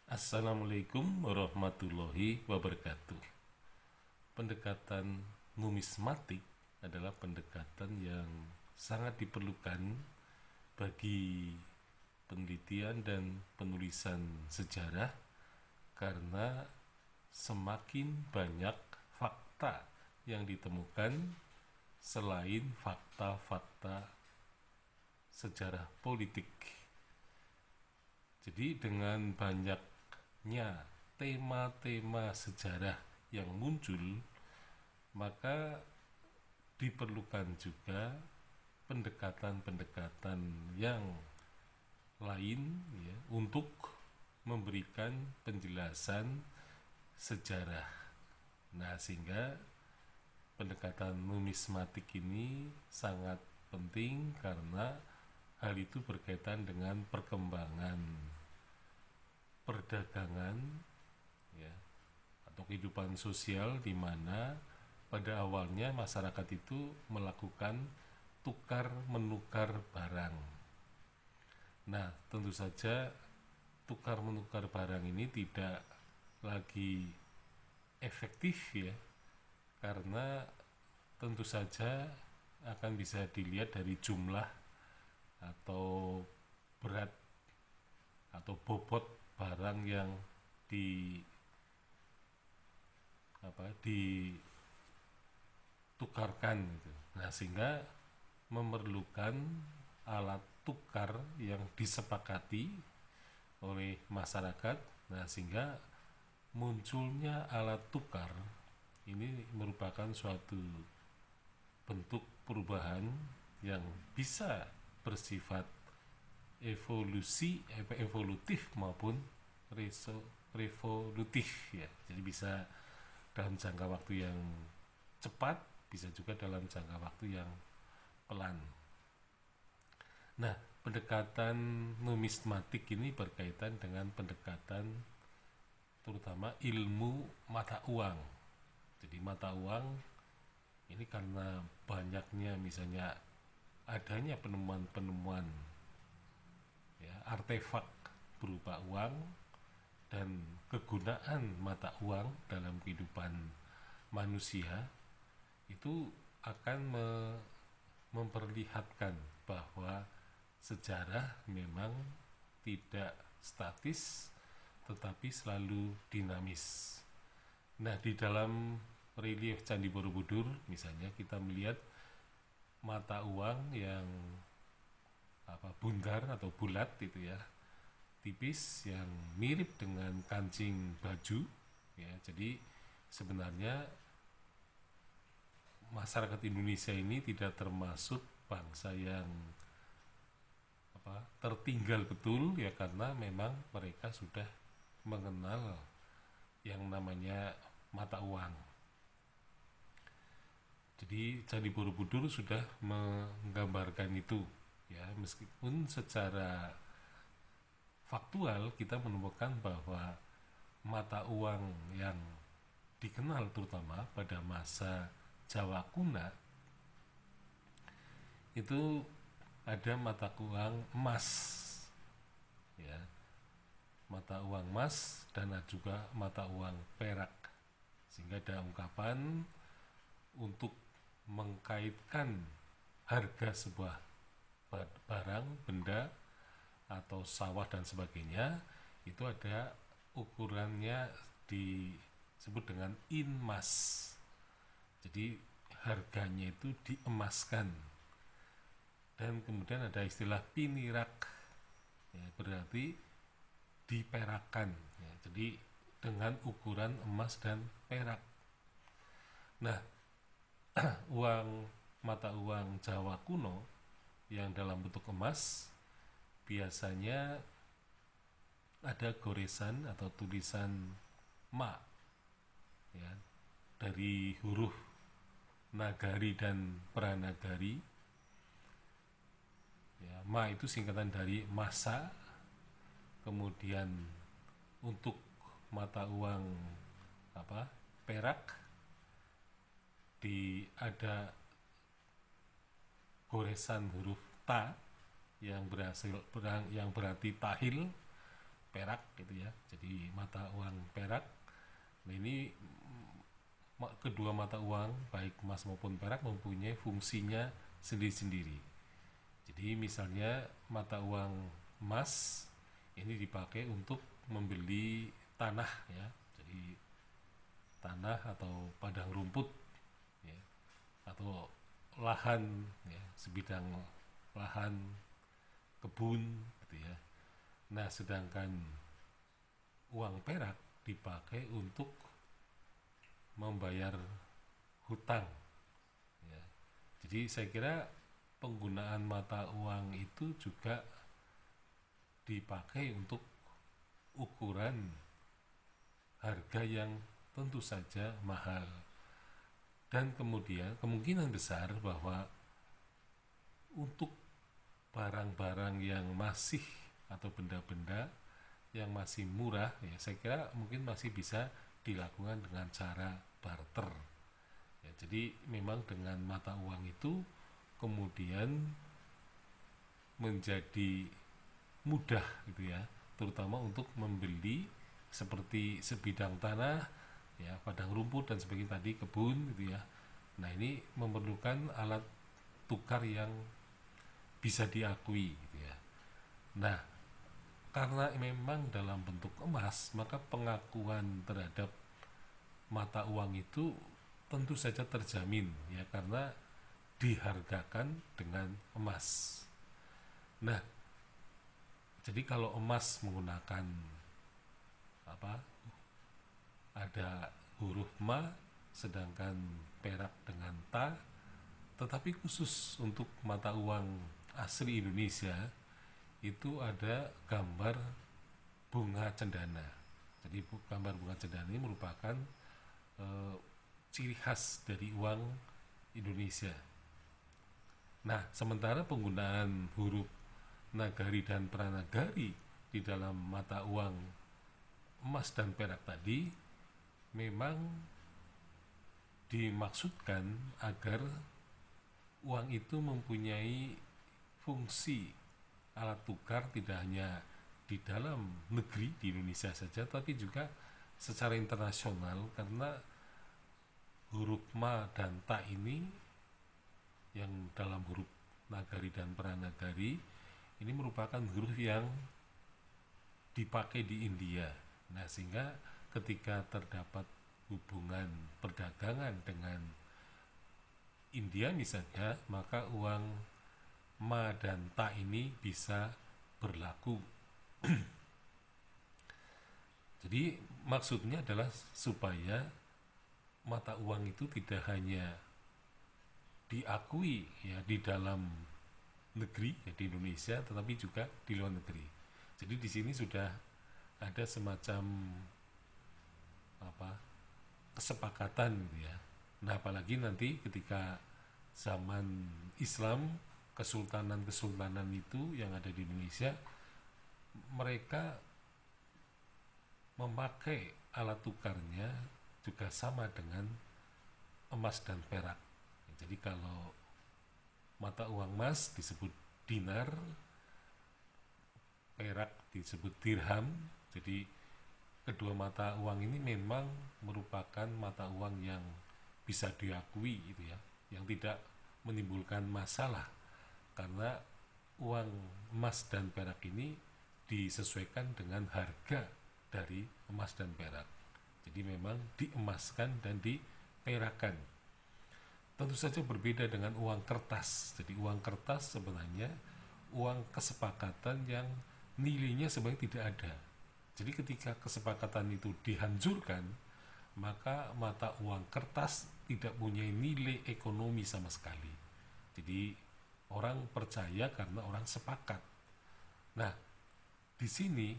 Assalamualaikum warahmatullahi wabarakatuh. Pendekatan numismatik adalah pendekatan yang sangat diperlukan bagi penelitian dan penulisan sejarah karena semakin banyak fakta yang ditemukan selain fakta-fakta sejarah politik. Jadi dengan banyaknya tema-tema sejarah yang muncul, maka diperlukan juga pendekatan-pendekatan yang lain ya, untuk memberikan penjelasan sejarah. Nah, sehingga pendekatan numismatik ini sangat penting karena hal itu berkaitan dengan perkembangan perdagangan ya, atau kehidupan sosial di mana pada awalnya masyarakat itu melakukan tukar menukar barang. Nah, tentu saja tukar menukar barang ini tidak lagi efektif ya, karena tentu saja akan bisa dilihat dari jumlah atau berat atau bobot barang yang ditukarkan gitu. Nah, sehingga memerlukan alat tukar yang disepakati oleh masyarakat. Nah, sehingga munculnya alat tukar ini merupakan suatu bentuk perubahan yang bisa bersifat evolutif maupun revolutif ya. Jadi bisa dalam jangka waktu yang cepat, bisa juga dalam jangka waktu yang pelan. Nah, pendekatan numismatik ini berkaitan dengan pendekatan terutama ilmu mata uang. Jadi mata uang ini karena banyaknya misalnya adanya penemuan-penemuan ya, artefak berupa uang dan kegunaan mata uang dalam kehidupan manusia itu akan memperlihatkan bahwa sejarah memang tidak statis tetapi selalu dinamis. Nah, di dalam relief Candi Borobudur misalnya kita melihat mata uang yang bundar atau bulat itu ya, tipis, yang mirip dengan kancing baju ya. Jadi sebenarnya masyarakat Indonesia ini tidak termasuk bangsa yang tertinggal betul ya, karena memang mereka sudah mengenal yang namanya mata uang. Jadi Candi Borobudur sudah menggambarkan itu ya, meskipun secara faktual kita menemukan bahwa mata uang yang dikenal terutama pada masa Jawa kuno itu ada mata uang emas ya, mata uang emas dan juga mata uang perak, sehingga ada ungkapan untuk mengkaitkan harga sebuah barang, benda atau sawah dan sebagainya, itu ada ukurannya disebut dengan inmas. Jadi harganya itu diemaskan. Dan kemudian ada istilah pinirak ya, berarti diperakan ya, jadi dengan ukuran emas dan perak. Nah, mata uang Jawa kuno yang dalam bentuk emas biasanya ada goresan atau tulisan ma ya, dari huruf nagari dan pranagari ya. Ma itu singkatan dari masa. Kemudian untuk mata uang perak ada goresan huruf ta yang berarti tahil. perak gitu ya. Jadi mata uang perak. Nah ini kedua mata uang baik emas maupun perak mempunyai fungsinya sendiri-sendiri. Jadi misalnya mata uang emas ini dipakai untuk membeli tanah ya. Jadi tanah atau padang rumput ya, atau lahan ya, sebidang lahan kebun gitu ya. Nah, sedangkan uang perak dipakai untuk membayar hutang ya. Jadi saya kira penggunaan mata uang itu juga dipakai untuk ukuran harga yang tentu saja mahal, dan kemudian kemungkinan besar bahwa untuk barang-barang yang masih atau benda-benda yang masih murah ya, saya kira mungkin masih bisa dilakukan dengan cara barter ya. Jadi memang dengan mata uang itu kemudian menjadi mudah gitu ya, terutama untuk membeli seperti sebidang tanah ya, padang rumput dan sebagainya tadi, kebun gitu ya. Nah ini memerlukan alat tukar yang bisa diakui gitu ya. Nah karena memang dalam bentuk emas, maka pengakuan terhadap mata uang itu tentu saja terjamin ya, karena dihargakan dengan emas. Nah jadi kalau emas menggunakan ada huruf ma, sedangkan perak dengan ta, tetapi khusus untuk mata uang asli Indonesia itu ada gambar bunga cendana. Jadi gambar bunga cendana ini merupakan ciri khas dari uang Indonesia. Nah, sementara penggunaan huruf nagari dan pranagari di dalam mata uang emas dan perak tadi memang dimaksudkan agar uang itu mempunyai fungsi alat tukar tidak hanya di dalam negeri di Indonesia saja, tapi juga secara internasional, karena huruf ma dan ta ini yang dalam huruf nagari dan pranagari ini merupakan huruf yang dipakai di India. Nah, sehingga ketika terdapat hubungan perdagangan dengan India misalnya, maka uang ma dan ta ini bisa berlaku. Jadi maksudnya adalah supaya mata uang itu tidak hanya diakui ya di dalam negeri ya, di Indonesia, tetapi juga di luar negeri. Jadi di sini sudah ada semacam kesepakatan gitu ya. Nah, apalagi nanti ketika zaman Islam, kesultanan-kesultanan itu yang ada di Indonesia, mereka memakai alat tukarnya juga sama dengan emas dan perak. Jadi kalau mata uang emas disebut dinar, perak disebut dirham. Jadi kedua mata uang ini memang merupakan mata uang yang bisa diakui gitu ya, yang tidak menimbulkan masalah, karena uang emas dan perak ini disesuaikan dengan harga dari emas dan perak. Jadi memang diemaskan dan diperakkan. Tentu saja berbeda dengan uang kertas. Jadi uang kertas sebenarnya uang kesepakatan yang nilainya sebenarnya tidak ada. Jadi ketika kesepakatan itu dihancurkan, maka mata uang kertas tidak punya nilai ekonomi sama sekali. Jadi orang percaya karena orang sepakat. Nah, di sini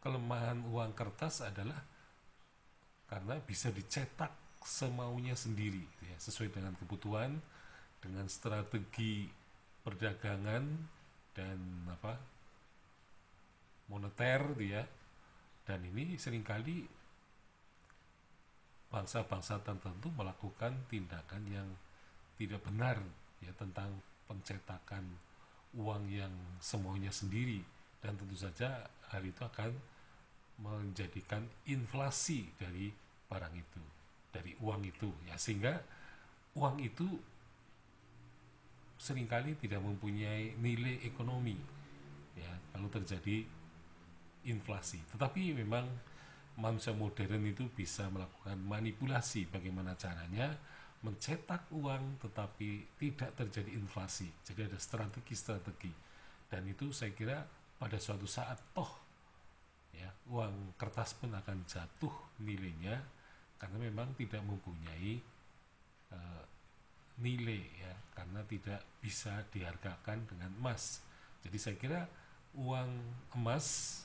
kelemahan uang kertas adalah karena bisa dicetak semaunya sendiri ya, sesuai dengan kebutuhan, dengan strategi perdagangan dan moneter ya. Dan ini seringkali bangsa-bangsa tertentu melakukan tindakan yang tidak benar ya, tentang pencetakan uang yang semuanya sendiri. dan tentu saja hal itu akan menjadikan inflasi dari barang itu, dari uang itu ya, sehingga uang itu seringkali tidak mempunyai nilai ekonomi ya kalau terjadi inflasi. Tetapi memang manusia modern itu bisa melakukan manipulasi bagaimana caranya mencetak uang tetapi tidak terjadi inflasi. Jadi ada strategi-strategi, dan itu saya kira pada suatu saat toh ya uang kertas pun akan jatuh nilainya karena memang tidak mempunyai uh, nilai ya, karena tidak bisa dihargakan dengan emas. Jadi saya kira uang emas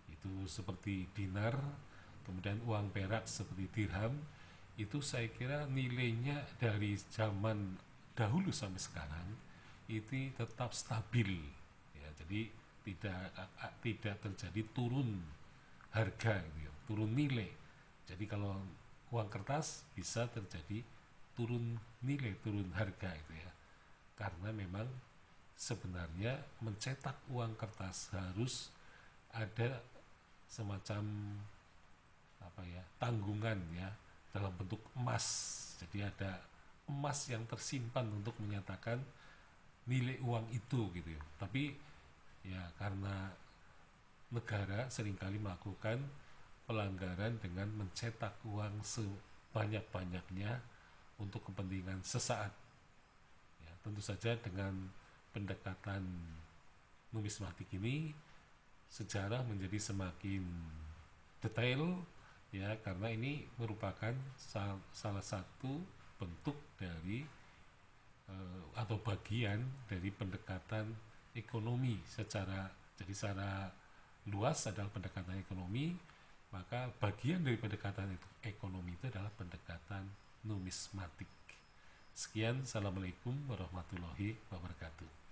itu seperti dinar, kemudian uang perak seperti dirham, itu saya kira nilainya dari zaman dahulu sampai sekarang itu tetap stabil ya, jadi tidak terjadi turun harga gitu ya, turun nilai. Jadi kalau uang kertas bisa terjadi turun nilai, turun harga itu ya, karena memang sebenarnya mencetak uang kertas harus ada semacam apa ya, tanggungan ya dalam bentuk emas. Jadi ada emas yang tersimpan untuk menyatakan nilai uang itu gitu ya. Tapi ya karena negara seringkali melakukan pelanggaran dengan mencetak uang sebanyak-banyaknya untuk kepentingan sesaat ya, tentu saja dengan pendekatan numismatik ini sejarah menjadi semakin detail ya, karena ini merupakan salah satu bentuk dari atau bagian dari pendekatan ekonomi jadi secara luas adalah pendekatan ekonomi, maka bagian dari pendekatan ekonomi itu adalah pendekatan numismatik. Sekian, assalamualaikum warahmatullahi wabarakatuh.